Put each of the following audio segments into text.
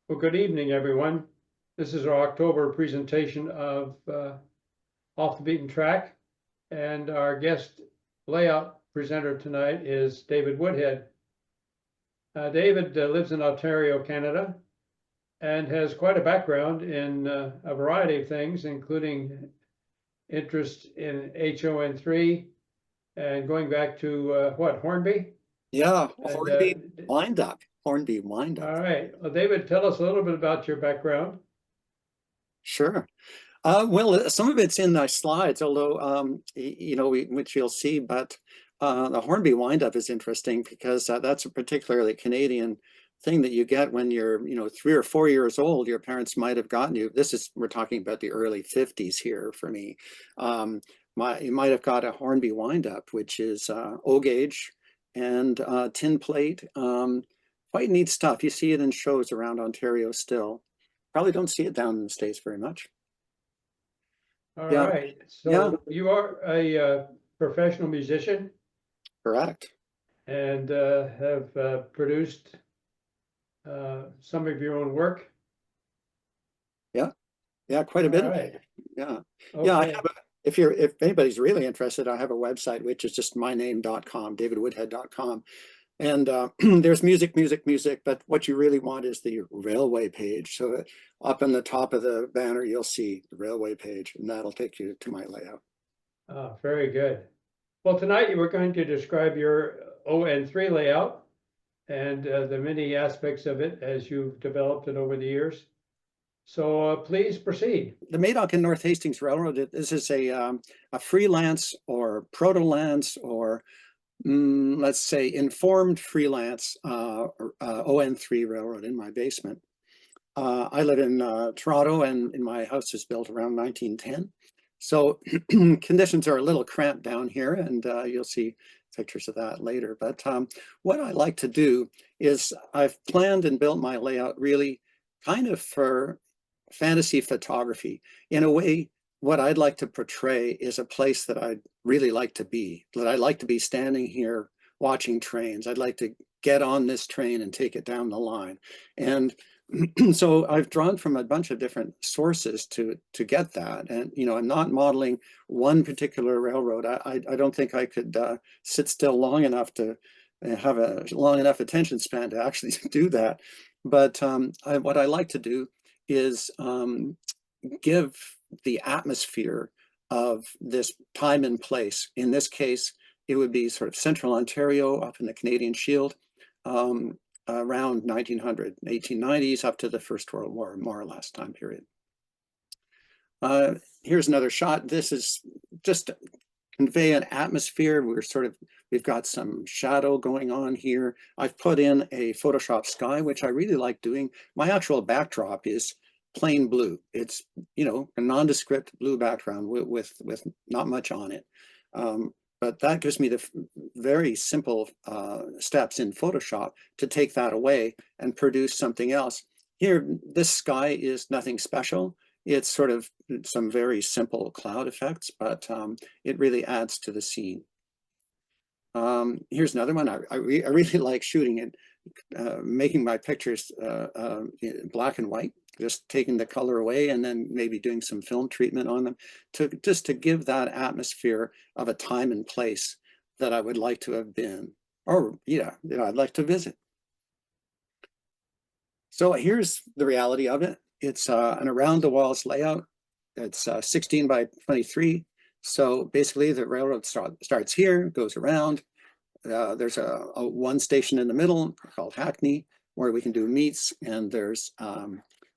Well, good evening, everyone. This is our October presentation of Off the Beaten Track, and our guest layout presenter tonight is David Woodhead. David lives in Ontario, Canada, and has quite a background in a variety of things, including interest in HON3 and going back to Hornby? Yeah, And Hornby wind up. all right, well, David, tell us a little bit about your background. Sure. Some of it's in the slides, although which you'll see. But the Hornby wind up is interesting because that's a particularly Canadian thing that you get when you're 3 or 4 years old. Your parents might have gotten you. We're talking about the early 50s here for me. You might have got a Hornby wind up, which is O gauge and tin plate. Quite neat stuff. You see it in shows around Ontario still. Probably don't see it down in the States very much. All Yeah, right, yeah, so you are a professional musician correct. and have produced some of your own work. Yeah, yeah, quite a All bit of right, it. Yeah, yeah. okay. If anybody's really interested, I have a website which is just myname.com, davidwoodhead.com. And there's music, music, music. But what you really want is the railway page. So up on the top of the banner, you'll see the railway page, and that'll take you to my layout. Very good. Well, tonight you were going to describe your ON3 layout and the many aspects of it as you've developed it over the years. So please proceed. The Madoc and North Hastings Railroad, this is a freelance or proto-lance or let's say informed freelance ON3 railroad in my basement. I live in Toronto, and my house was built around 1910. So conditions are a little cramped down here, and you'll see pictures of that later. But what I like to do is I've planned and built my layout really kind of for fantasy photography. In a way, what I'd like to portray is a place that I'd really like to be, that I'd like to be standing here watching trains. I'd like to get on this train and take it down the line. And so I've drawn from a bunch of different sources to get that. And, I'm not modeling one particular railroad. I don't think I could sit still long enough to have a long enough attention span to actually do that. But what I like to do is give the atmosphere of this time and place. In this case, it would be sort of central Ontario up in the Canadian Shield around 1900, 1890s up to the First World War, more or less time period. Here's another shot. This is just to convey an atmosphere. We've got some shadow going on here. I've put in a Photoshop sky, which I really like doing. My actual backdrop is plain blue. It's, a nondescript blue background with not much on it. But that gives me the very simple steps in Photoshop to take that away and produce something else. Here, this sky is nothing special. It's sort of some very simple cloud effects, but it really adds to the scene. Here's another one. I really like shooting it, making my pictures black and white, just taking the color away and then maybe doing some film treatment on them just to give that atmosphere of a time and place that I would like to have been, or I'd like to visit. So here's the reality of it. It's an around the walls layout. It's 16 by 23. So basically the railroad starts here, goes around. There's a one station in the middle called Hackney where we can do meets, and there's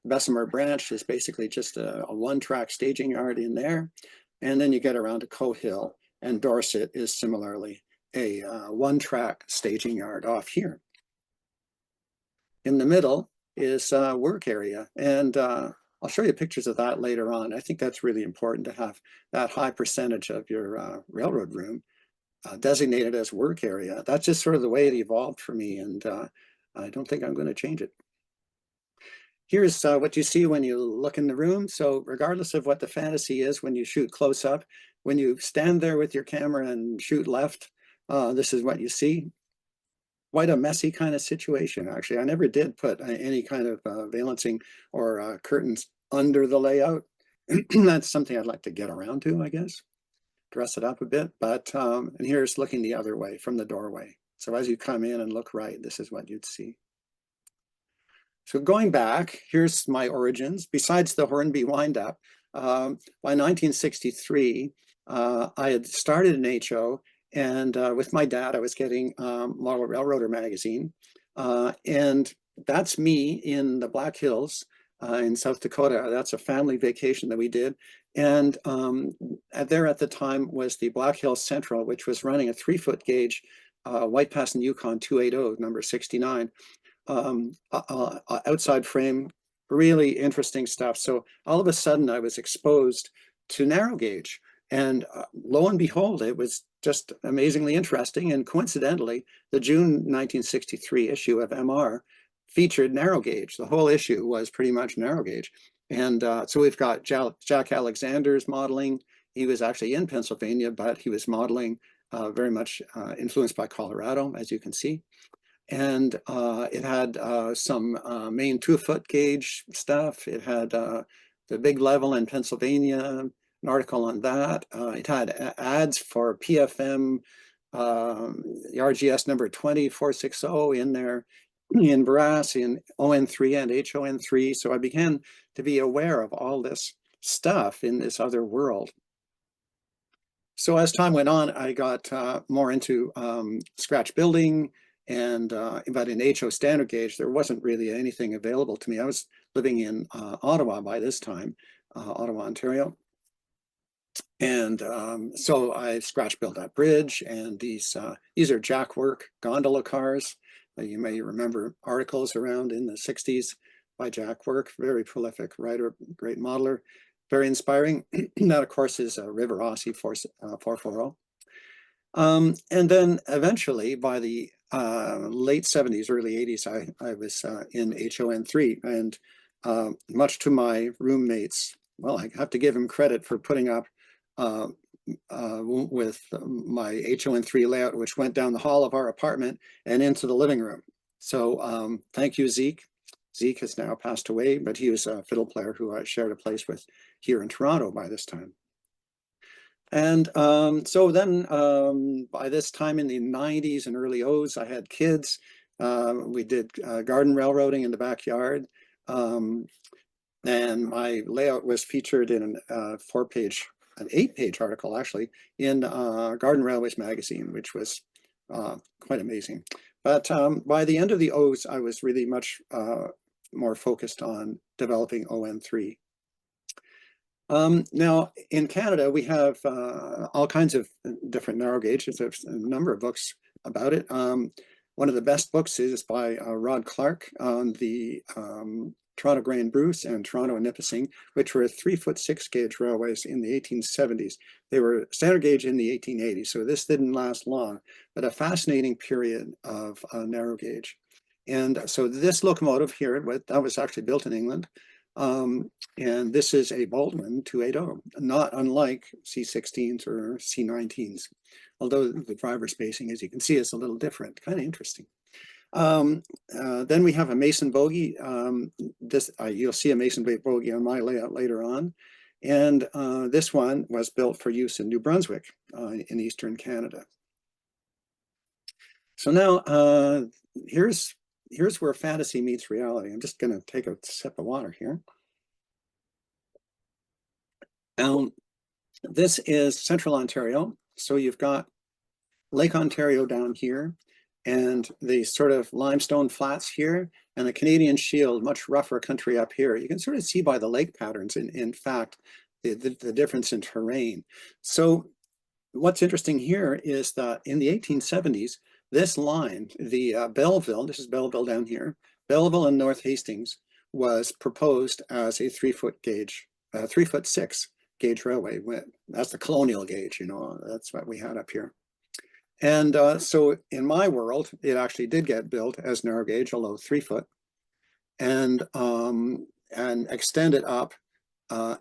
Bessemer Branch is basically just a one-track staging yard in there. And then you get around to Coe Hill, and Dorset is similarly a one-track staging yard off here. In the middle is work area, and I'll show you pictures of that later on. I think that's really important to have that high percentage of your railroad room designated as work area. That's just sort of the way it evolved for me, and I don't think I'm going to change it. Here's what you see when you look in the room. So regardless of what the fantasy is, when you shoot close up, when you stand there with your camera and shoot left, this is what you see. quite a messy kind of situation, actually. I never did put any kind of valencing or curtains under the layout. That's something I'd like to get around to, I guess, dress it up a bit. But, and here's looking the other way from the doorway. So as you come in and look right, this is what you'd see. So going back, here's my origins. Besides the Hornby windup, by 1963, I had started an HO, and with my dad, I was getting Model Railroader magazine. And that's me in the Black Hills in South Dakota. That's a family vacation that we did. And there at the time was the Black Hills Central, which was running a 3-foot gauge White Pass and Yukon 280, number 69. Outside frame, really interesting stuff. So all of a sudden I was exposed to narrow gauge, and lo and behold, it was just amazingly interesting. And coincidentally, the June 1963 issue of MR featured narrow gauge. The whole issue was pretty much narrow gauge. And so we've got Jack Alexander's modeling. He was actually in Pennsylvania, but he was modeling very much influenced by Colorado, as you can see. And it had some main 2-foot gauge stuff. It had the big level in Pennsylvania, an article on that. It had ads for PFM, the RGS number 20460 in there, in brass, in ON3 and HON3. So I began to be aware of all this stuff in this other world. So as time went on, I got more into scratch building, and but in HO standard gauge, there wasn't really anything available to me. I was living in Ottawa by this time, Ottawa, Ontario. And so I scratch built that bridge, and these are jack work gondola cars. You may remember articles around in the 60s by Jack Work, very prolific writer, great modeler, very inspiring. That, of course, is a River Aussie 440. And then eventually, by the late 70s, early 80s, I was in HON3, and much to my roommates, well, I have to give him credit for putting up with my HON3 layout, which went down the hall of our apartment and into the living room. So thank you, Zeke. Zeke has now passed away, but he was a fiddle player who I shared a place with here in Toronto by this time. And so then by this time in the 90s and early O's, I had kids. We did garden railroading in the backyard. And my layout was featured in an 8-page article, actually, in Garden Railways magazine, which was quite amazing. But by the end of the O's, I was really much more focused on developing ON3. Now, in Canada, we have all kinds of different narrow gauges. There's a number of books about it. One of the best books is by Rod Clark on the Toronto Grey and Bruce and Toronto and Nipissing, which were 3-foot 6-gauge railways in the 1870s. They were standard gauge in the 1880s, so this didn't last long, but a fascinating period of narrow gauge. And so this locomotive here, that was actually built in England. And this is a Boltman 280, not unlike C16s or C19s, although the driver spacing, as you can see, is a little different, kind of interesting. Then we have a Mason bogie. You'll see a Mason bogie on my layout later on. And this one was built for use in New Brunswick in Eastern Canada. So now here's where fantasy meets reality. I'm just going to take a sip of water here. This is Central Ontario. So you've got Lake Ontario down here, and the sort of limestone flats here, and the Canadian Shield, much rougher country up here. You can sort of see by the lake patterns, in fact, the difference in terrain. So what's interesting here is that in the 1870s, this line, the Belleville, this is Belleville down here, Belleville and North Hastings was proposed as a 3-foot gauge, 3-foot 6 gauge railway. That's the colonial gauge, you know, that's what we had up here. And so in my world, it actually did get built as narrow gauge, although 3-foot, and extended up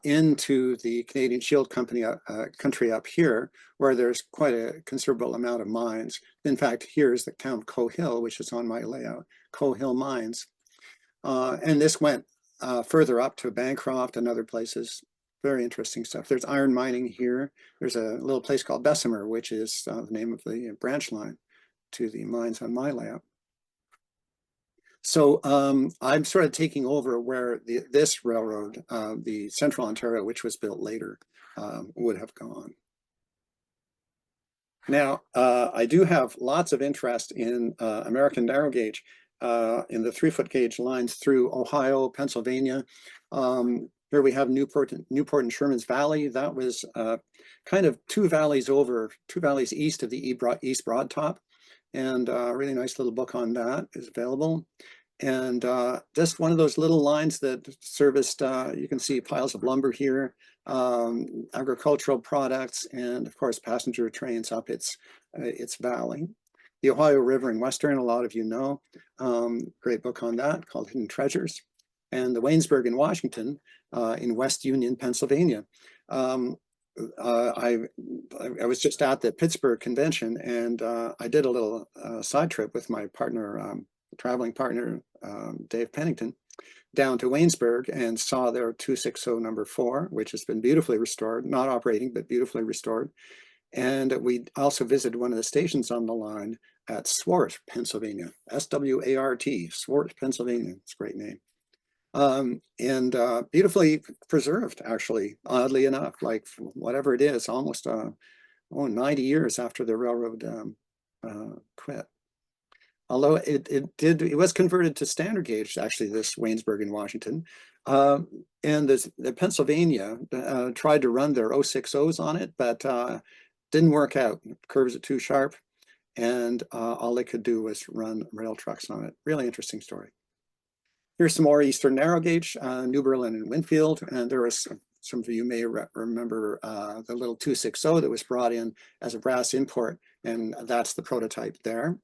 into the Canadian Shield Company country up here, where there's quite a considerable amount of mines. In fact, here's the town Cohill, which is on my layout, Cohill Mines. And this went further up to Bancroft and other places. Very interesting stuff. There's iron mining here. There's a little place called Bessemer, which is the name of the branch line to the mines on my layout. So I'm sort of taking over where this railroad, the Central Ontario, which was built later, would have gone. Now, I do have lots of interest in American narrow gauge, in the 3-foot gauge lines through Ohio, Pennsylvania. Here we have Newport and Sherman's Valley. That was kind of 2 valleys east of the East Broad Top. And a really nice little book on that is available. And just one of those little lines that serviced, you can see piles of lumber here, agricultural products, and of course, passenger trains up its valley. The Ohio River in Western, a lot of you know, great book on that called Hidden Treasures. And the Waynesburg in Washington, in West Union, Pennsylvania. I was just at the Pittsburgh convention, and I did a little side trip with my partner, traveling partner, Dave Pennington, down to Waynesburg and saw their 260 number 4, which has been beautifully restored, not operating, but beautifully restored. And we also visited one of the stations on the line at Swart, Pennsylvania, S-W-A-R-T, Swart, Pennsylvania. It's a great name. And beautifully preserved, actually, oddly enough, like whatever it is, almost 90 years after the railroad quit. Although it was converted to standard gauge, actually, this Waynesburg in Washington. And the Pennsylvania tried to run their 060s on it, but didn't work out. Curves are too sharp, and all they could do was run rail trucks on it. Really interesting story. Here's some more Eastern narrow gauge, New Berlin and Winfield, and there was some of you may remember the little 260 that was brought in as a brass import, and that's the prototype there.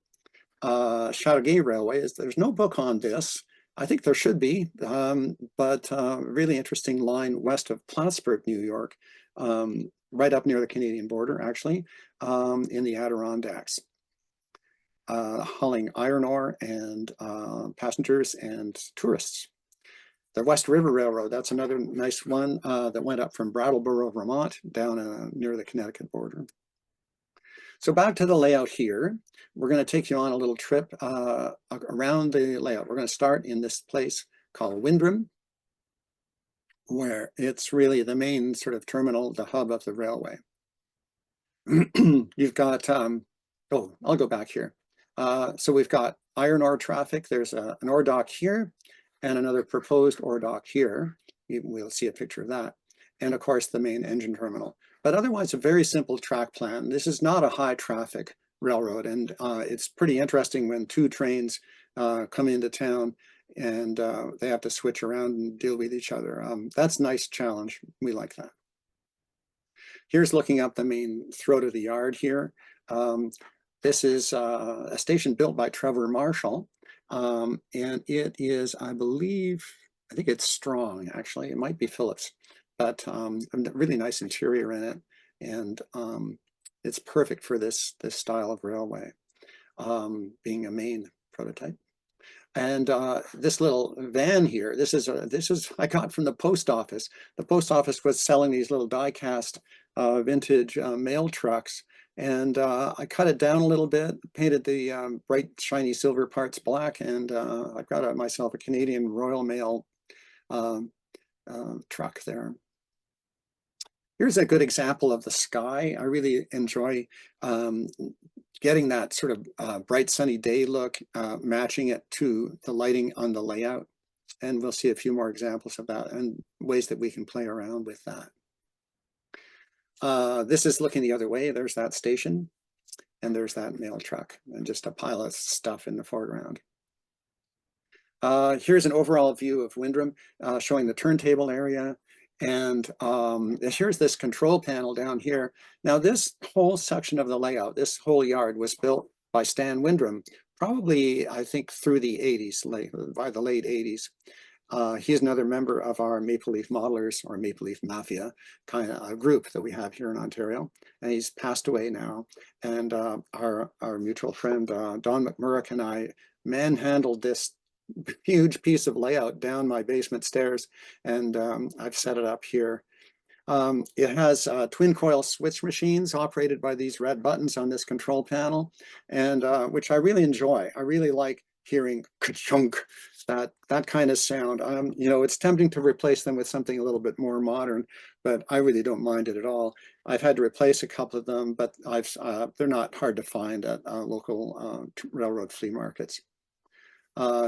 Chateauguay Railway, there's no book on this. I think there should be, but really interesting line west of Plattsburgh, New York, right up near the Canadian border, actually, in the Adirondacks. Hauling iron ore and passengers and tourists. The West River Railroad, that's another nice one that went up from Brattleboro, Vermont, down near the Connecticut border. So back to the layout here. We're going to take you on a little trip around the layout. We're going to start in this place called Windrum, where it's really the main sort of terminal, the hub of the railway. You've got, oh, I'll go back here. So we've got iron ore traffic. There's an ore dock here and another proposed ore dock here. We'll see a picture of that. And of course, the main engine terminal. But otherwise, a very simple track plan. This is not a high traffic railroad. And it's pretty interesting when 2 trains come into town and they have to switch around and deal with each other. That's a nice challenge. We like that. Here's looking up the main throat of the yard here. This is a station built by Trevor Marshall, and it is, I think it's Strong, actually. It might be Phillips, but a really nice interior in it, and it's perfect for this style of railway, being a main prototype. And this little van here, this is I got from the post office. The post office was selling these little die-cast vintage mail trucks. And I cut it down a little bit, painted the bright, shiny silver parts black, and I got myself a Canadian Royal Mail truck there. Here's a good example of the sky. I really enjoy getting that sort of bright, sunny day look, matching it to the lighting on the layout. And we'll see a few more examples of that and ways that we can play around with that. This is looking the other way. There's that station, and there's that mail truck, and just a pile of stuff in the foreground. Here's an overall view of Windrum, showing the turntable area, and here's this control panel down here. Now, this whole section of the layout, this whole yard, was built by Stan Windrum, probably, I think, through the 80s, by the late 80s. He's another member of our Maple Leaf Modelers or Maple Leaf Mafia kind of group that we have here in Ontario, and he's passed away now. And our mutual friend Don McMurrick and I manhandled this huge piece of layout down my basement stairs, and I've set it up here. It has twin coil switch machines operated by these red buttons on this control panel, and which I really enjoy. I really like hearing ka-chunk, that kind of sound. You know, it's tempting to replace them with something a little bit more modern, but I really don't mind it at all. I've had to replace a couple of them, but they're not hard to find at local railroad flea markets.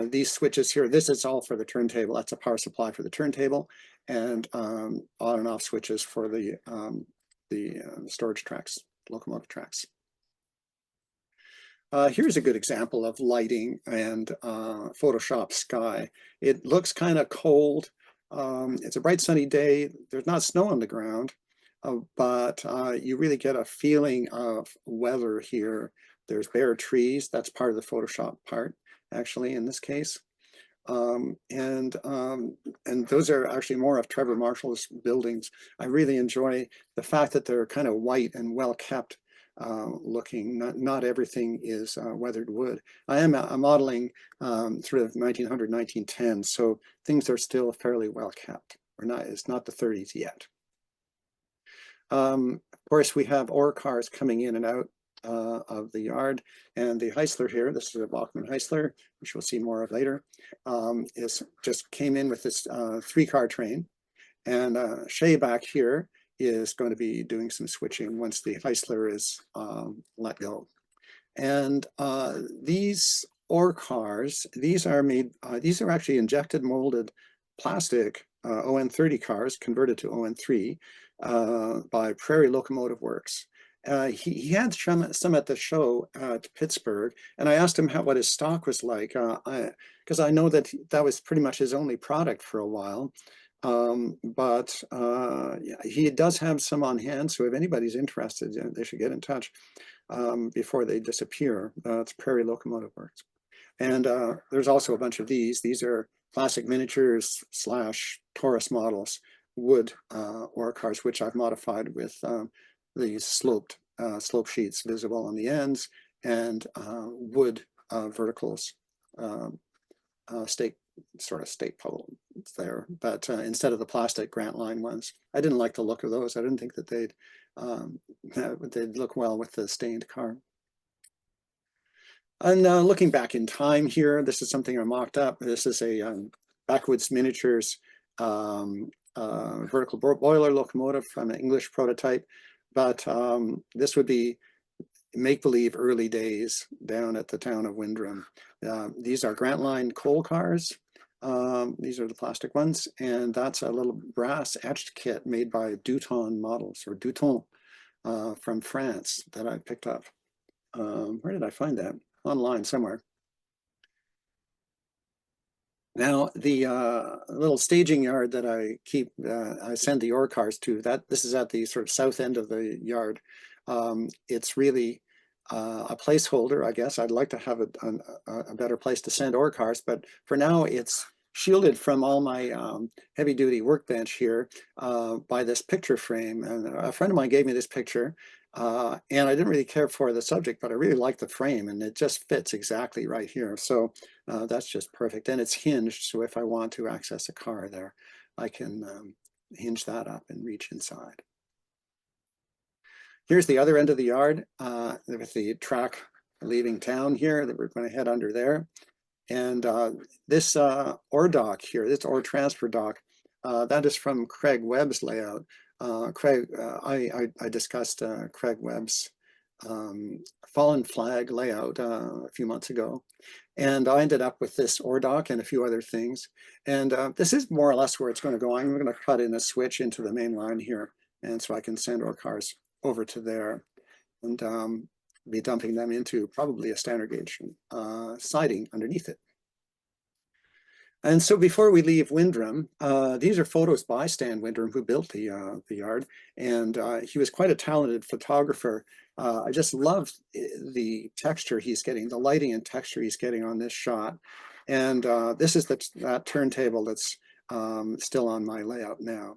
These switches here, this is all for the turntable. That's a power supply for the turntable, and on and off switches for the storage tracks, locomotive tracks. Here's a good example of lighting and Photoshop sky. It looks kind of cold. It's a bright sunny day. There's not snow on the ground, but you really get a feeling of weather here. There's bare trees. That's part of the Photoshop part, actually, in this case. And those are actually more of Trevor Marshall's buildings. I really enjoy the fact that they're kind of white and well kept looking. Not everything is weathered wood. I am modeling sort of 1900, 1910, so things are still fairly well kept. Or not, it's not the 30s yet. Of course, we have ore cars coming in and out of the yard, and the Heisler here, this is a Bachmann Heisler, which we'll see more of later, is just came in with this 3-car train, and Shay back here is going to be doing some switching once the Heisler is let go. And these ore cars, these are made, these are actually injected molded plastic ON30 cars converted to ON3 by Prairie Locomotive Works. He had some at the show at Pittsburgh, and I asked him what his stock was like, because I know that that was pretty much his only product for a while. But he does have some on hand, so if anybody's interested, they should get in touch before they disappear. It's Prairie Locomotive Works. And there's also a bunch of these. These are classic miniatures / Taurus models, wood ore cars, which I've modified with these slope sheets visible on the ends, and wood verticals, stake puddle there, but instead of the plastic Grant Line ones. I didn't like the look of those. I didn't think that they'd look well with the stained car. And looking back in time here, this is something I mocked up. This is a Backwoods Miniatures vertical boiler locomotive from an English prototype, but this would be make-believe early days down at the town of Windrum. These are Grant Line coal cars. These are the plastic ones, and that's a little brass etched kit made by Duton Models, or Duton, from France, that I picked up. Where did I find that? Online somewhere. Now, the little staging yard that I send the ore cars to, this is at the sort of south end of the yard. It's really a placeholder, I guess. I'd like to have a better place to send ore cars, but for now it's shielded from all my heavy duty workbench here by this picture frame. And a friend of mine gave me this picture, and I didn't really care for the subject, but I really like the frame, and it just fits exactly right here. So that's just perfect. And it's hinged, so if I want to access a car there, I can hinge that up and reach inside. Here's the other end of the yard with the track leaving town here that we're going to head under there. And this ore dock here, this ore transfer dock, that is from Craig Webb's layout. I discussed Craig Webb's Fallen Flag layout a few months ago. And I ended up with this ore dock and a few other things. And this is more or less where it's going to go. I'm going to cut in a switch into the main line here, and so I can send ore cars over to there and be dumping them into probably a standard gauge siding underneath it. And so before we leave Windrum, these are photos by Stan Windrum, who built the yard, and he was quite a talented photographer. I just love the texture he's getting, the lighting and texture he's getting on this shot. And this is that turntable that's still on my layout now.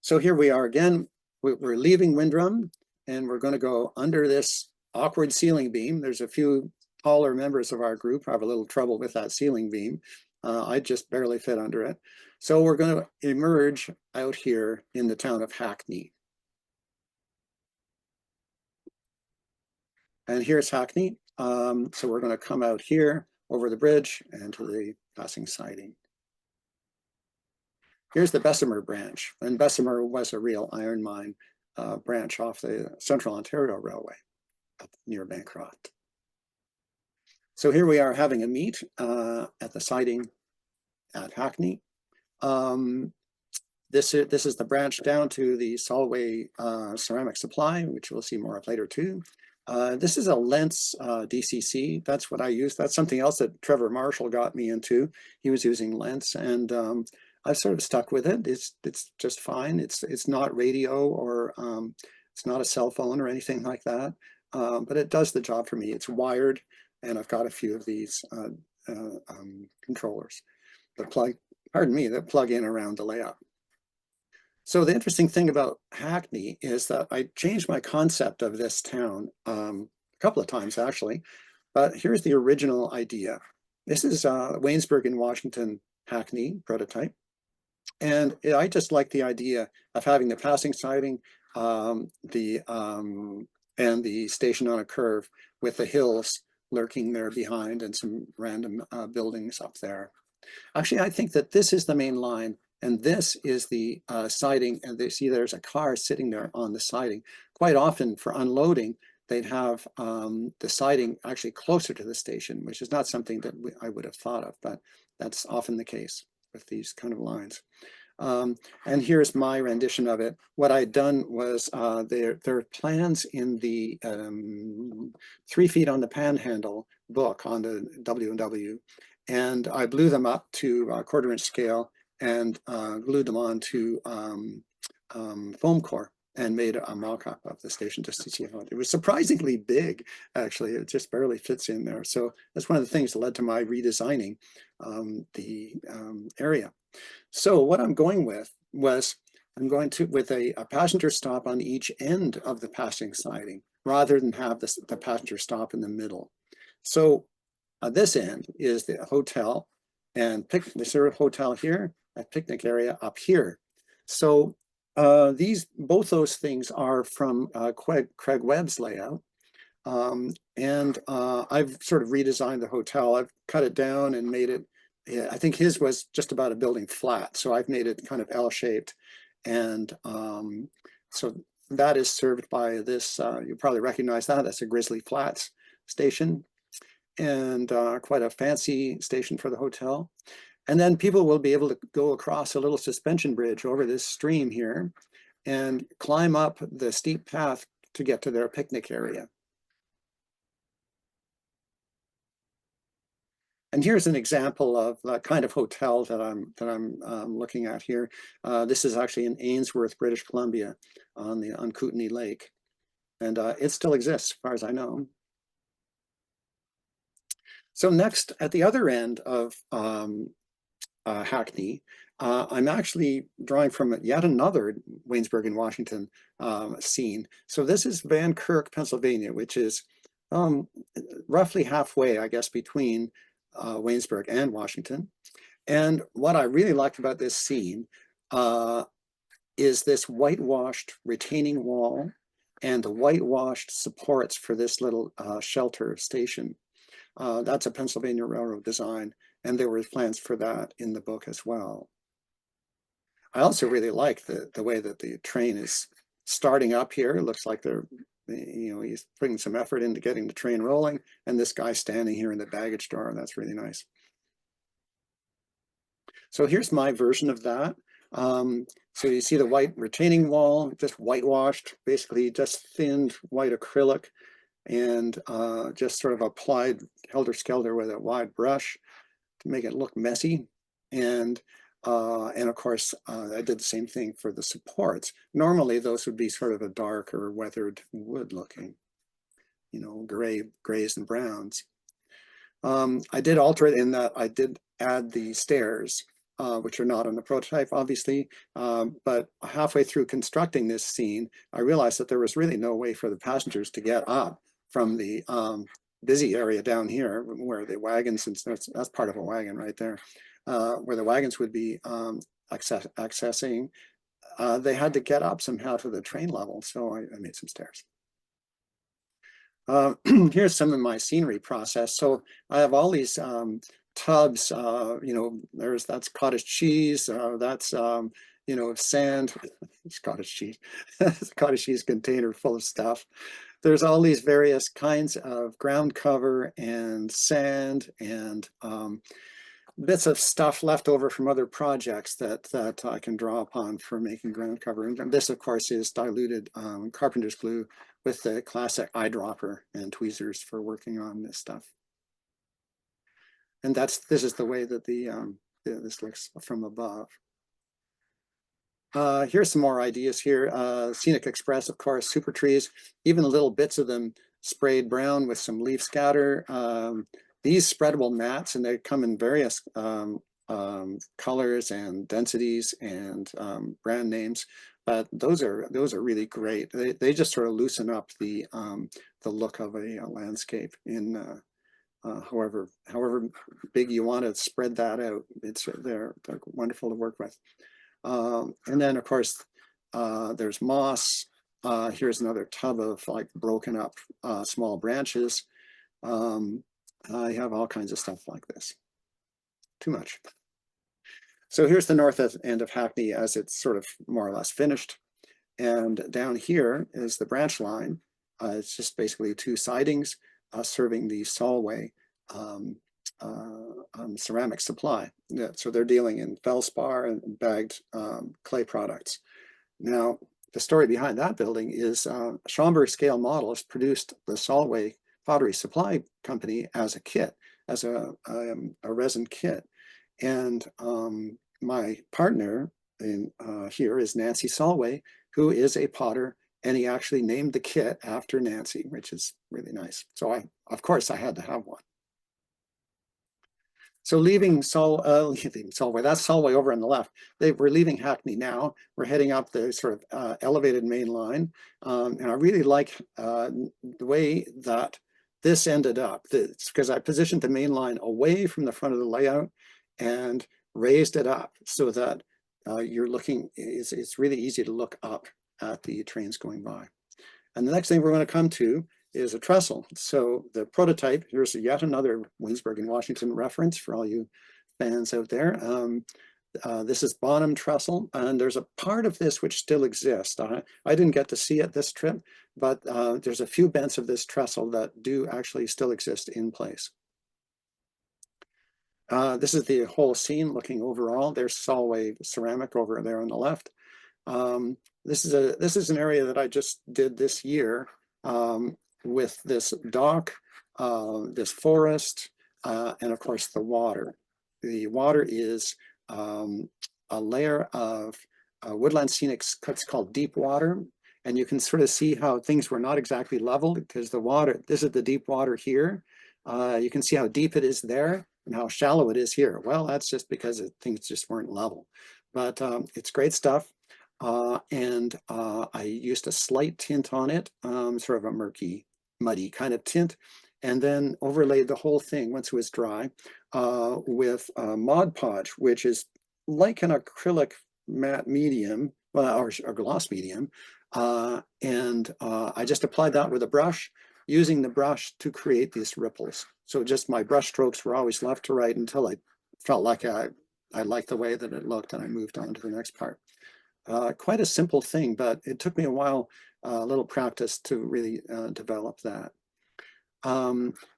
So here we are again. We're leaving Windrum, and we're going to go under this awkward ceiling beam. There's a few taller members of our group who have a little trouble with that ceiling beam. I just barely fit under it. So we're going to emerge out here in the town of Hackney. And here's Hackney. So we're going to come out here over the bridge and to the passing siding. Here's the Bessemer branch, and Bessemer was a real iron mine branch off the Central Ontario Railway up near Bancroft. So here we are having a meet at the siding at Hackney. This is the branch down to the Solway ceramic supply, which we'll see more of later too. This is a Lentz DCC. That's what I use. That's something else that Trevor Marshall got me into. He was using Lentz, and I've sort of stuck with it. It's just fine. It's not radio or it's not a cell phone or anything like that, but it does the job for me. It's wired, and I've got a few of these controllers that plug in around the layout. So the interesting thing about Hackney is that I changed my concept of this town a couple of times actually, but here's the original idea. This is Waynesburg in Washington Hackney prototype. And I just like the idea of having the passing siding and the station on a curve with the hills lurking there behind and some random buildings up there. Actually, I think that this is the main line, and this is the siding, and they see there's a car sitting there on the siding. Quite often for unloading, they'd have the siding actually closer to the station, which is not something that I would have thought of, but that's often the case with these kind of lines. And here's my rendition of it. What I'd done was there are plans in the 3 Feet on the Panhandle book on the W&W, and I blew them up to 1/4 inch scale and glued them onto foam core and made a mock-up of the station just to see how it was surprisingly big. Actually, it just barely fits in there. So that's one of the things that led to my redesigning the area. So what I'm going with was with a passenger stop on each end of the passing siding rather than have the passenger stop in the middle. So this end is the hotel and the sort of hotel here, a picnic area up here. So both those things are from Craig Webb's layout. And I've sort of redesigned the hotel. I've cut it down and made it, I think his was just about a building flat. So I've made it kind of L-shaped. And so that is served by this, you probably recognize that. That's a Grizzly Flats station, and quite a fancy station for the hotel. And then people will be able to go across a little suspension bridge over this stream here and climb up the steep path to get to their picnic area. And here's an example of the kind of hotel that I'm looking at here. This is actually in Ainsworth, British Columbia, on Kootenay Lake, and it still exists, as far as I know. So next, at the other end of Hackney, I'm actually drawing from yet another Waynesburg in Washington scene. So this is Van Kirk, Pennsylvania, which is roughly halfway, I guess, between Waynesburg and Washington. And what I really liked about this scene is this whitewashed retaining wall and the whitewashed supports for this little shelter station. That's a Pennsylvania Railroad design, and there were plans for that in the book as well. I also really like the way that the train is starting up here. It looks like he's putting some effort into getting the train rolling, and this guy standing here in the baggage door. That's really nice. So here's my version of that. So you see the white retaining wall, just whitewashed, basically just thinned white acrylic, and just sort of applied helter-skelter with a wide brush to make it look messy. And of course, I did the same thing for the supports. Normally, those would be sort of a dark or weathered wood looking. you know, grays and browns. I did alter it in that I did add the stairs, which are not on the prototype, obviously. But halfway through constructing this scene, I realized that there was really no way for the passengers to get up from the busy area down here where the wagons, and that's part of a wagon right there, where the wagons would be accessing. They had to get up somehow to the train level, so I made some stairs. Here's some of my scenery process. So I have all these tubs, you know, that's cottage cheese, that's, you know, sand, it's cottage cheese, cottage cheese container full of stuff. There's all these various kinds of ground cover and sand and bits of stuff left over from other projects that I can draw upon for making ground cover. And this, of course, is diluted carpenter's glue with the classic eyedropper and tweezers for working on this stuff. And this is the way that this looks from above. Here's some more ideas here. Scenic Express, of course, super trees, even little bits of them sprayed brown with some leaf scatter. These spreadable mats, and they come in various colors and densities and brand names, but those are really great. They just sort of loosen up the look of a landscape in however big you want to spread that out. They're wonderful to work with. And then, of course, there's moss. Here's another tub of like broken up small branches. I have all kinds of stuff like this. Too much. So here's the north end of Hackney as it's sort of more or less finished. And down here is the branch line. It's just basically two sidings serving the Solway ceramic supply. So they're dealing in feldspar and bagged clay products. Now, the story behind that building is Schomburg Scale Models produced the Solway Pottery Supply Company as a kit, as a resin kit. And my partner in here is Nancy Solway, who is a potter, and he actually named the kit after Nancy, which is really nice. So of course I had to have one. So leaving Solway, that's Solway over on the left. We're leaving Hackney now. We're heading up the sort of elevated main line. And I really like the way that this ended up, because I positioned the main line away from the front of the layout and raised it up so that you're looking, it's really easy to look up at the trains going by. And the next thing we're going to come to is a trestle. So the prototype, here's yet another Winsberg and Washington reference for all you fans out there. This is Bonham trestle, and there's a part of this which still exists. I didn't get to see it this trip, but there's a few bents of this trestle that do actually still exist in place. This is the whole scene looking overall. There's Solway ceramic over there on the left. This is an area that I just did this year with this dock, this forest, and of course the water. The water is a layer of woodland scenics, it's called deep water. And you can sort of see how things were not exactly leveled because the water, this is the deep water here. You can see how deep it is there and how shallow it is here. Well, that's just because things just weren't level. But it's great stuff. And I used a slight tint on it, sort of a murky, muddy kind of tint, and then overlaid the whole thing once it was dry with Mod Podge, which is like an acrylic matte medium, or gloss medium. And I just applied that with a brush, using the brush to create these ripples. So just my brush strokes were always left to right until I felt like I liked the way that it looked, and I moved on to the next part. Quite a simple thing, but it took me a while, a little practice to really develop that.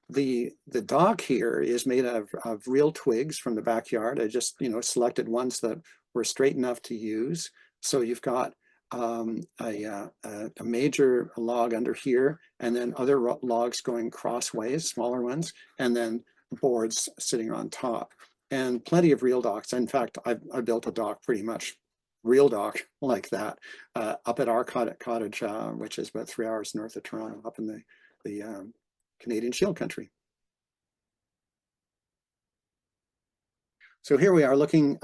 The dock here is made of real twigs from the backyard. I just selected ones that were straight enough to use. So you've got a major log under here, and then other logs going crossways, smaller ones, and then boards sitting on top, and plenty of real docks. In fact, I built a dock pretty much real dock like that up at our cottage, which is about 3 hours north of Toronto, up in the the Canadian Shield Country. So here we are looking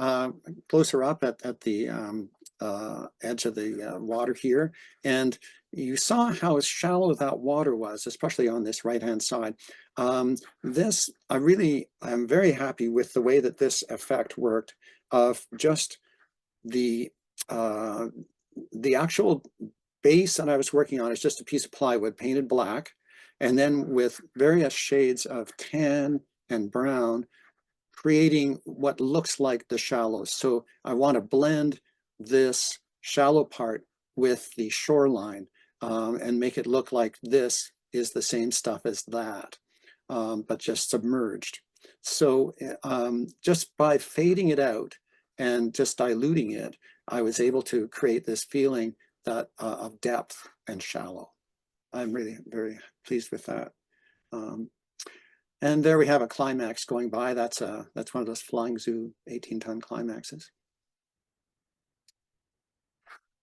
closer up at the edge of the water here, and you saw how shallow that water was, especially on this right-hand side. I'm very happy with the way that this effect worked of just the actual base that I was working on is just a piece of plywood painted black, and then with various shades of tan and brown, creating what looks like the shallows. So I want to blend this shallow part with the shoreline and make it look like this is the same stuff as that, but just submerged. So just by fading it out and just diluting it, I was able to create this feeling that of depth and shallow. I'm really very pleased with that. And there we have a climax going by. That's one of those Flying Zoo 18-ton climaxes.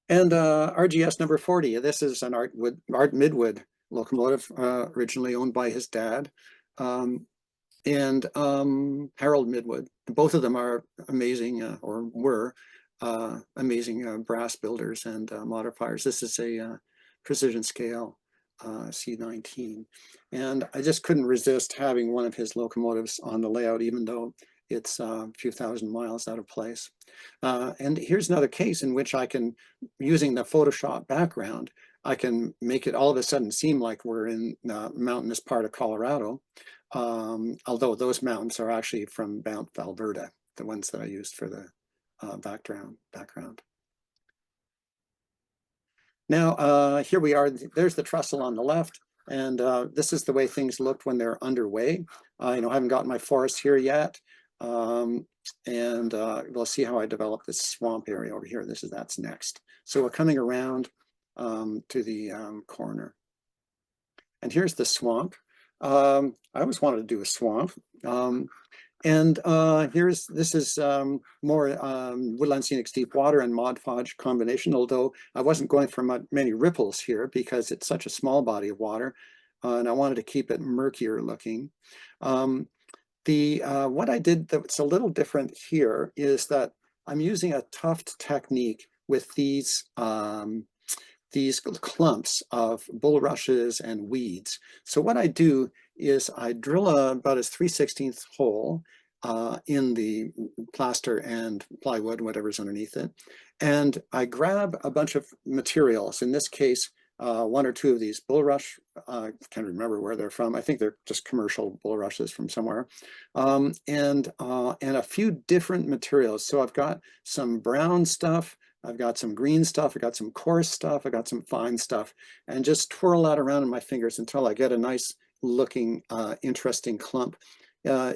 And RGS number 40. This is an Art Midwood locomotive, originally owned by his dad, and Harold Midwood. Both of them are amazing, or were amazing brass builders and modifiers. This is a precision scale C19, and I just couldn't resist having one of his locomotives on the layout, even though it's a few thousand miles out of place. And here's another case in which I can, using the Photoshop background, I can make it all of a sudden seem like we're in a mountainous part of Colorado, although those mountains are actually from Banff, Alberta, the ones that I used for the background. Now, here we are. There's the trestle on the left, and this is the way things looked when they're underway. I haven't gotten my forest here yet, and we'll see how I develop this swamp area over here. That's next. So we're coming around to the corner, and here's the swamp. I always wanted to do a swamp. And this is more Woodland Scenics Deep Water and Mod Podge combination, although I wasn't going for many ripples here because it's such a small body of water, and I wanted to keep it murkier looking. What I did that's a little different here is that I'm using a tuft technique with these clumps of bulrushes and weeds. So what I do is I drill about a 3/16 hole in the plaster and plywood, whatever's underneath it, and I grab a bunch of materials. In this case, one or two of these bulrush, I can't remember where they're from. I think they're just commercial bulrushes from somewhere, and a few different materials. So I've got some brown stuff, I've got some green stuff, I've got some coarse stuff, I've got some fine stuff, and just twirl that around in my fingers until I get a nice looking, interesting clump.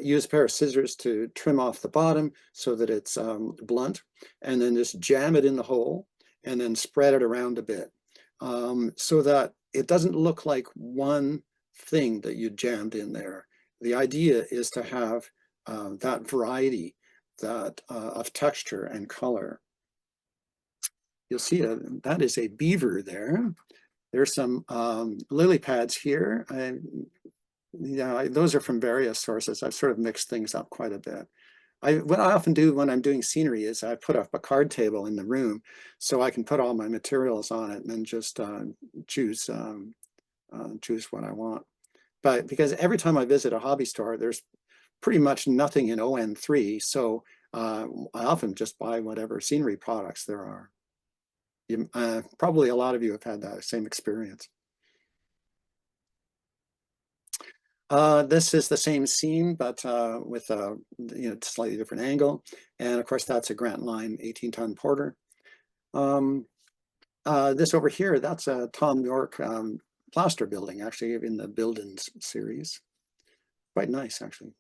Use a pair of scissors to trim off the bottom so that it's blunt, and then just jam it in the hole and then spread it around a bit so that it doesn't look like one thing that you jammed in there. The idea is to have that variety of texture and color. You'll see that is a beaver there. There's some lily pads here. Those are from various sources. I've sort of mixed things up quite a bit. What I often do when I'm doing scenery is I put up a card table in the room so I can put all my materials on it and then just choose what I want. But because every time I visit a hobby store, there's pretty much nothing in On3, so I often just buy whatever scenery products there are. Probably a lot of you have had that same experience. This is the same scene, but with a slightly different angle. And of course, that's a Grant Line 18-ton porter. This over here, that's a Tom York plaster building, actually, in the Buildings series. Quite nice, actually.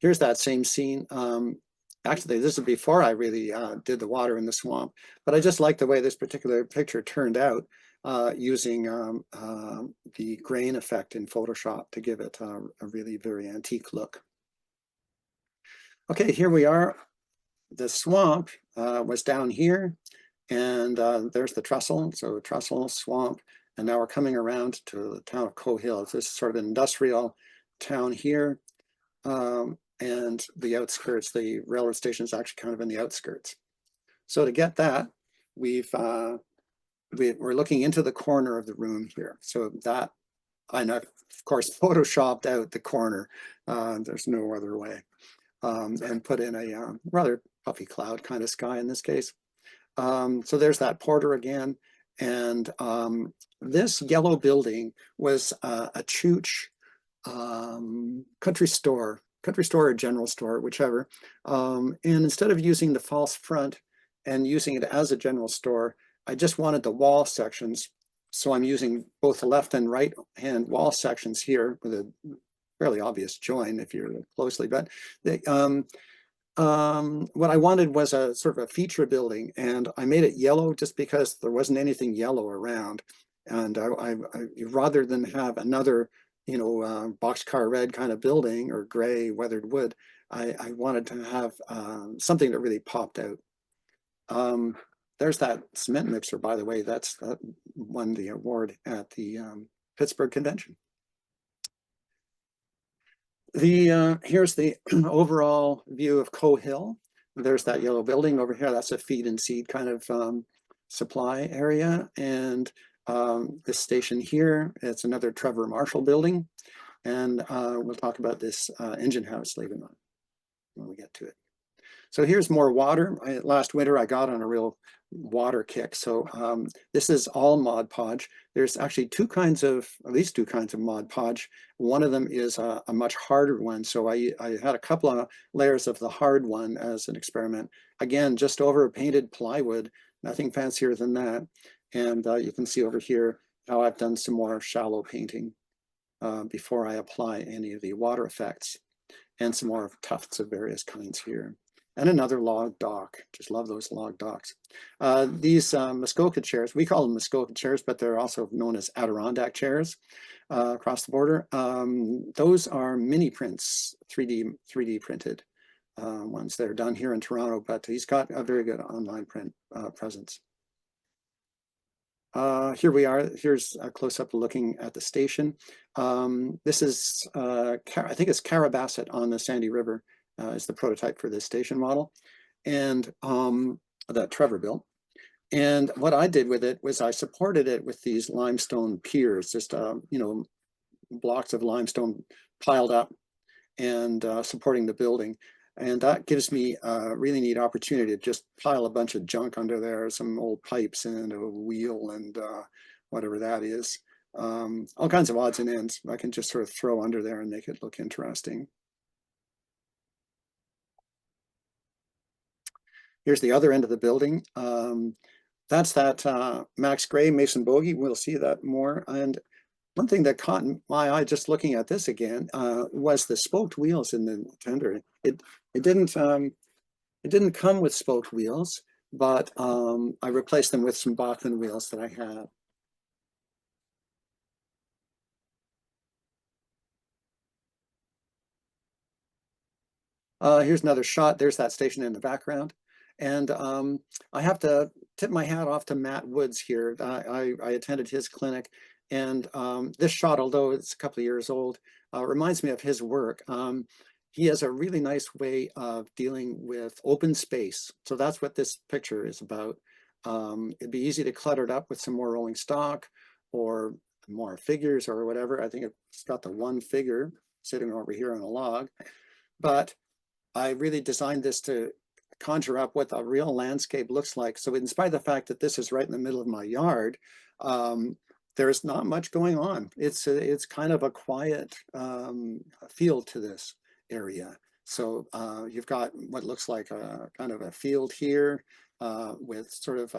Here's that same scene. Actually, this is before I really did the water in the swamp, but I just like the way this particular picture turned out using the grain effect in Photoshop to give it a really very antique look. Okay, here we are. The swamp was down here, and there's the trestle. So trestle, swamp, And now we're coming around to the town of Coe Hill. This is sort of an industrial town here. And the outskirts, the railroad station is actually kind of in the outskirts. So to get that, we're looking into the corner of the room here. So that, I know, of course, photoshopped out the corner. There's no other way. And put in a rather puffy cloud kind of sky in this case. So there's that porter again. And this yellow building was a chooch country store or general store, whichever. And instead of using the false front and using it as a general store, I just wanted the wall sections. So I'm using both the left and right hand wall sections here with a fairly obvious join if you look closely, but what I wanted was a sort of a feature building, and I made it yellow just because there wasn't anything yellow around. And I rather than have another, boxcar red kind of building or gray weathered wood, I wanted to have something that really popped out. There's that cement mixer, by the way, that won the award at the Pittsburgh convention. Here's the overall view of Coe Hill. There's that yellow building over here. That's a feed and seed kind of supply area. And this station here, it's another Trevor Marshall building. And we'll talk about this engine house later on when we get to it. So here's more water. Last winter I got on a real water kick. So this is all Mod Podge. There's actually at least two kinds of Mod Podge. One of them is a much harder one. So I had a couple of layers of the hard one as an experiment. Again, just over painted plywood, nothing fancier than that. And you can see over here how I've done some more shallow painting before I apply any of the water effects, and some more tufts of various kinds here. And another log dock. Just love those log docks. These Muskoka chairs, we call them Muskoka chairs, but they're also known as Adirondack chairs across the border. Those are mini prints, 3D printed ones that are done here in Toronto, but he's got a very good online print presence. Here we are. Here's a close-up looking at the station. This is, I think it's Carabasset on the Sandy River is the prototype for this station model, and that Trevor built. And what I did with it was I supported it with these limestone piers, just blocks of limestone piled up and supporting the building. And that gives me a really neat opportunity to just pile a bunch of junk under there, some old pipes and a wheel and whatever that is. All kinds of odds and ends I can just sort of throw under there and make it look interesting. Here's the other end of the building. That's that Max Gray Mason Bogey. We'll see that more. And one thing that caught my eye just looking at this again was the spoked wheels in the tender. It didn't come with spoked wheels, but I replaced them with some Bachmann wheels that I had. Here's another shot. There's that station in the background. And I have to tip my hat off to Matt Woods here. I attended his clinic, and this shot, although it's a couple of years old, reminds me of his work. He has a really nice way of dealing with open space. So that's what this picture is about. It'd be easy to clutter it up with some more rolling stock or more figures or whatever. I think it's got the one figure sitting over here on a log, but I really designed this to conjure up what the real landscape looks like. So in spite of the fact that this is right in the middle of my yard, there's not much going on. It's kind of a quiet feel to this area. So you've got what looks like a kind of a field here with sort of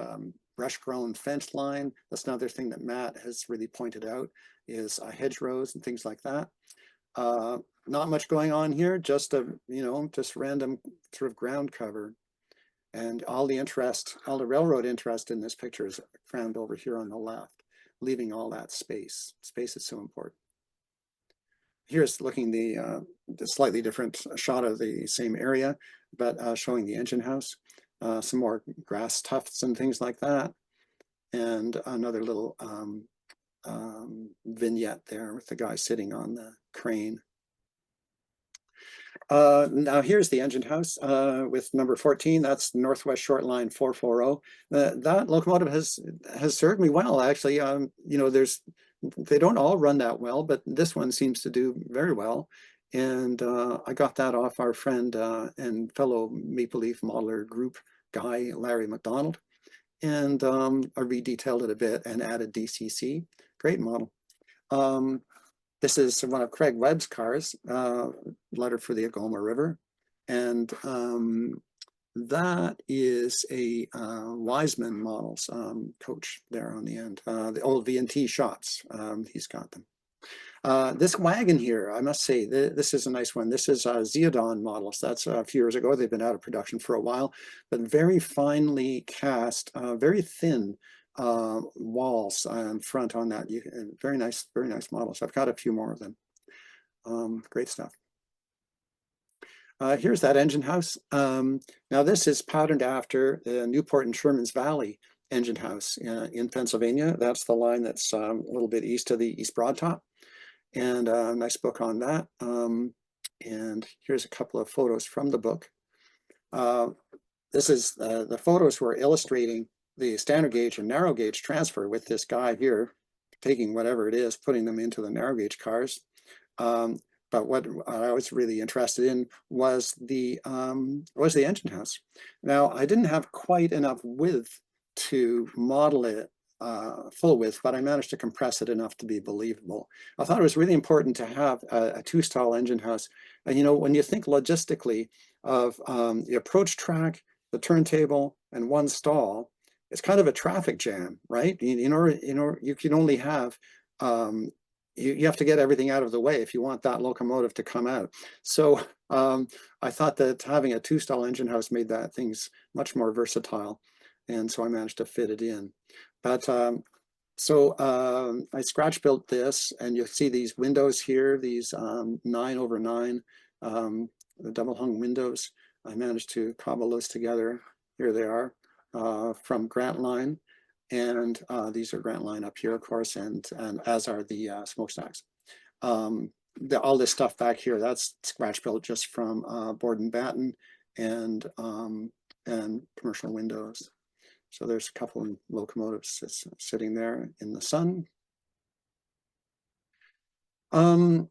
brush grown fence line. That's another thing that Matt has really pointed out is hedgerows and things like that. Not much going on here, just just random sort of ground cover. And all the railroad interest in this picture is crammed over here on the left, leaving all that space. Space is so important. Here's looking the slightly different shot of the same area, but showing the engine house, some more grass tufts and things like that. And another little vignette there with the guy sitting on the crane. Now here's the engine house with number 14. That's Northwest Short Line 440. That locomotive has served me well, actually. You know, they don't all run that well, but this one seems to do very well. And I got that off our friend and fellow Maple Leaf modeler group guy, Larry McDonald. And I redetailed it a bit and added DCC. Great model. This is one of Craig Webb's cars, letter for the Agoma River. And that is a Wiseman Models coach there on the end. The old V&T shots, he's got them. This wagon here, I must say, this is a nice one. This is Zeodon models. That's a few years ago. They've been out of production for a while, but very finely cast, very thin walls in front on that. Very nice models. I've got a few more of them. Great stuff. Here's that engine house. Now this is patterned after the Newport and Sherman's Valley engine house in Pennsylvania. That's the line that's a little bit east of the East Broad Top. And a nice book on that. And here's a couple of photos from the book. This is the photos were illustrating the standard gauge and narrow gauge transfer with this guy here, taking whatever it is, putting them into the narrow gauge cars. But what I was really interested in was the engine house. Now, I didn't have quite enough width to model it full width, but I managed to compress it enough to be believable. I thought it was really important to have a two-stall engine house. And you know, when you think logistically of the approach track, the turntable, and one stall, it's kind of a traffic jam, right? You can only have you have to get everything out of the way if you want that locomotive to come out. So I thought that having a two-stall engine house made that things much more versatile, and so I managed to fit it in. But I scratch built this, and you'll see these windows here, these 9x9 the double hung windows. I managed to cobble those together. Here they are from Grant Line, and these are Grant Line up here, of course, and as are the smokestacks. All this stuff back here, that's scratch built just from board and batten and commercial windows. So there's a couple of locomotives sitting there in the sun. Now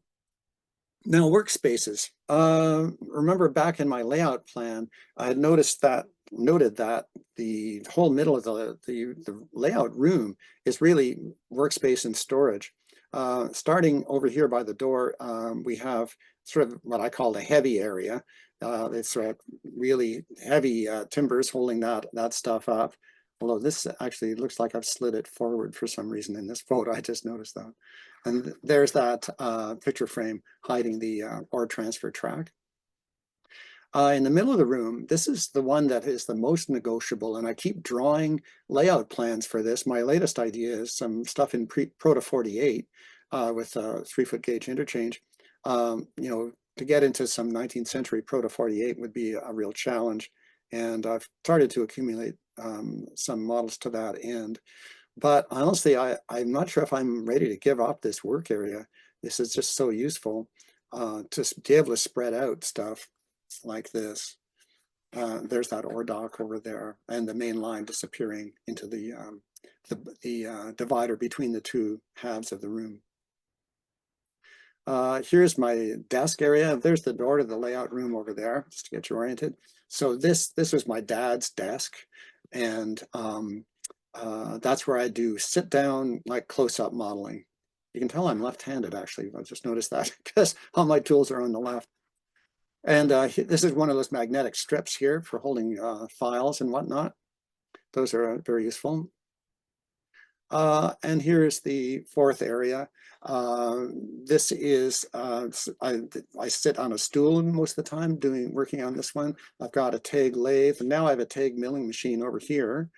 workspaces. Remember back in my layout plan, I had noted that the whole middle of the layout room is really workspace and storage. Starting over here by the door, we have sort of what I call the heavy area. It's really heavy timbers holding that stuff up. Although this actually looks like I've slid it forward for some reason in this photo. I just noticed that. And there's that picture frame hiding the ore transfer track. In the middle of the room, this is the one that is the most negotiable, and I keep drawing layout plans for this. My latest idea is some stuff in Proto 48 with a 3-foot gauge interchange. You know, to get into some 19th century Proto 48 would be a real challenge, and I've started to accumulate some models to that end. But honestly, I'm not sure if I'm ready to give up this work area. This is just so useful to be able to spread out stuff like this. There's that ore dock over there, and the main line disappearing into the divider between the two halves of the room. Here's my desk area. There's the door to the layout room over there, just to get you oriented. So this was my dad's desk, and that's where I do sit down, like close-up modeling. You can tell I'm left-handed, actually. I just noticed that because all my tools are on the left. And this is one of those magnetic strips here for holding files and whatnot. Those are very useful. And here's the fourth area. This is, I sit on a stool most of the time working on this one. I've got a TAG lathe, and now I have a TAG milling machine over here.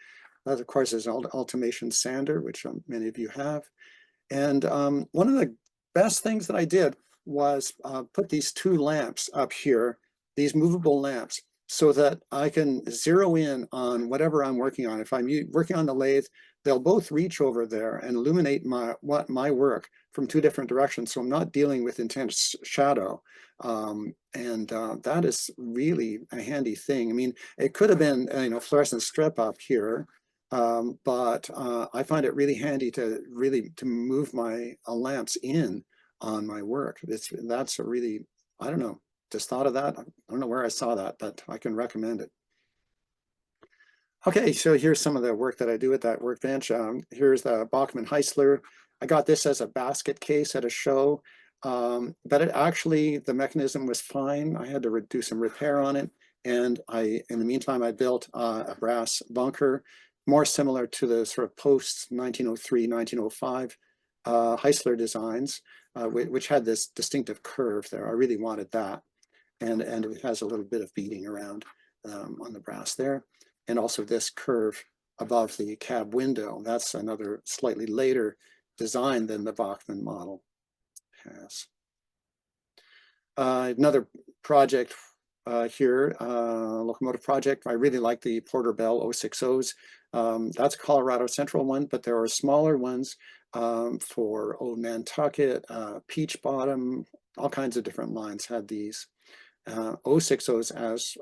That, of course, is an Ultimation sander, which many of you have. And one of the best things that I did was put these two lamps up here, these movable lamps, so that I can zero in on whatever I'm working on. If I'm working on the lathe, they'll both reach over there and illuminate my work from two different directions. So I'm not dealing with intense shadow. That is really a handy thing. I mean, it could have been, fluorescent strip up here, but I find it really handy to move my lamps in on my work. That's a really, I don't know, just thought of that. I don't know where I saw that, but I can recommend it. Okay, so here's some of the work that I do at that workbench. Here's the Bachmann Heisler. I got this as a basket case at a show, but it actually, the mechanism was fine. I had to do some repair on it. And in the meantime, I built a brass bunker, more similar to the sort of post 1903, 1905 Heisler designs, which had this distinctive curve there. I really wanted that. And it has a little bit of beading around on the brass there. And also this curve above the cab window. That's another slightly later design than the Bachmann model has. Another project here, locomotive project. I really like the Porter Bell 060s. That's a Colorado Central one, but there are smaller ones for Old Nantucket, Peach Bottom, all kinds of different lines had these. 060s as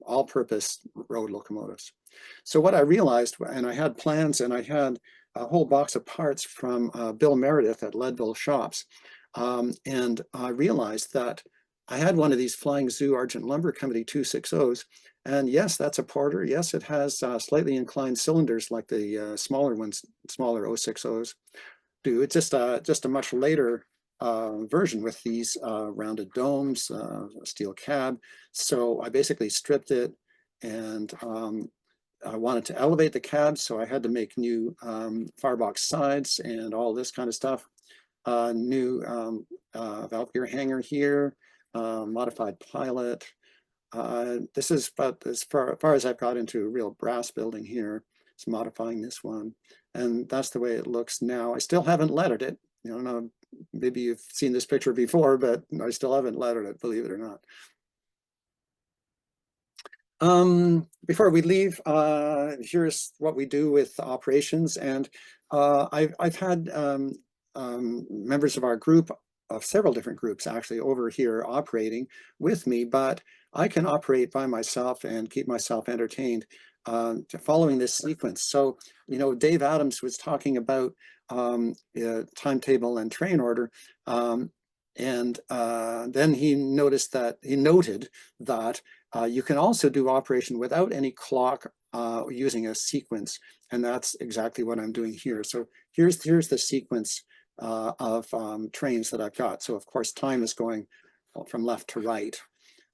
all-purpose road locomotives. So what I realized, and I had plans, and I had a whole box of parts from Bill Meredith at Leadville Shops, and I realized that I had one of these Flying Zoo Argent Lumber Company 260s, and yes, that's a Porter. Yes, it has slightly inclined cylinders like the smaller ones, smaller 060s do. It's just a much later version with these rounded domes, steel cab. So I basically stripped it, and I wanted to elevate the cab, so I had to make new firebox sides and all this kind of stuff. New valve gear hanger here, modified pilot. This is about as far as I've got into real brass building here. It's modifying this one, and that's the way it looks now. I still haven't lettered it. I don't know, maybe you've seen this picture before, but I still haven't lettered it, believe it or not. Before we leave, here's what we do with operations. And I've had members of our group, of several different groups actually, over here operating with me, but I can operate by myself and keep myself entertained following this sequence. So, Dave Adams was talking about timetable and train order. And then he noted that you can also do operation without any clock using a sequence. And that's exactly what I'm doing here. So here's the sequence of trains that I've got. So of course, time is going from left to right.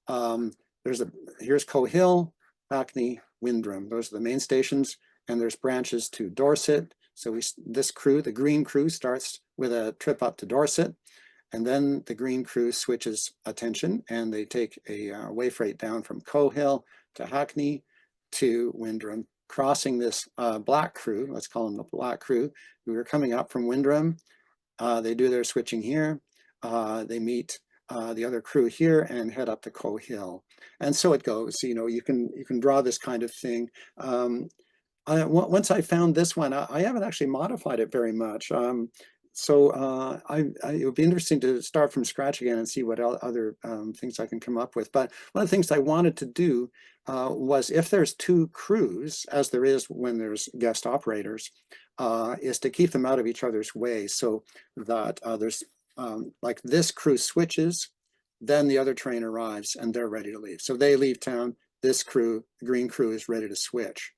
Here's Cohill, Hackney, Windrum. Those are the main stations. And there's branches to Dorset. So this crew, the green crew, starts with a trip up to Dorset. And then the green crew switches attention, and they take a way freight down from Cohill to Hackney to Windrum, crossing this black crew, let's call them the black crew, who are coming up from Windrum. They do their switching here. They meet the other crew here and head up to Cohill. And so it goes. You can draw this kind of thing. Once I found this one, I haven't actually modified it very much. It would be interesting to start from scratch again and see what other things I can come up with. But one of the things I wanted to do was, if there's two crews, as there is when there's guest operators, is to keep them out of each other's way, so that there's like this crew switches, then the other train arrives and they're ready to leave. So they leave town, this crew, the green crew, is ready to switch.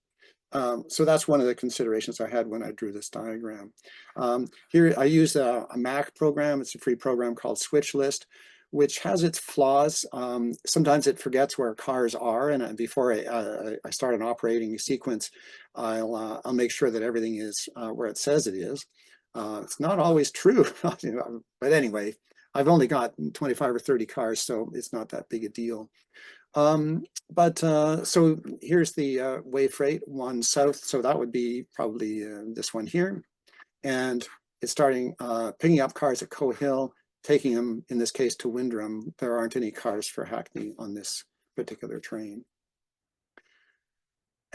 So that's one of the considerations I had when I drew this diagram. Here I use a Mac program. It's a free program called Switch List, which has its flaws. Sometimes it forgets where cars are, and before I start an operating sequence, I'll make sure that everything is where it says it is. It's not always true, but anyway, I've only got 25 or 30 cars, so it's not that big a deal. So here's the way freight, one south, so that would be probably this one here. And it's starting picking up cars at Cohill, taking them, in this case, to Windrum. There aren't any cars for Hackney on this particular train.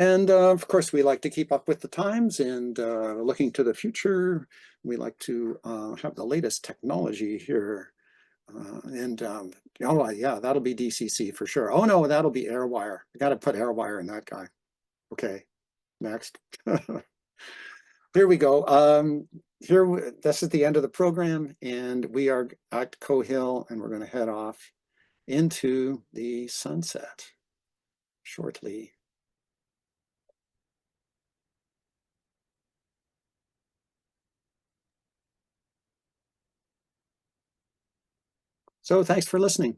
And of course, we like to keep up with the times and looking to the future. We like to have the latest technology here. Oh yeah, that'll be DCC for sure. Oh no, that'll be AirWire. I got to put AirWire in that guy. Okay, next. Here we go. This is the end of the program, and we are at Cohill, and we're going to head off into the sunset shortly. So thanks for listening.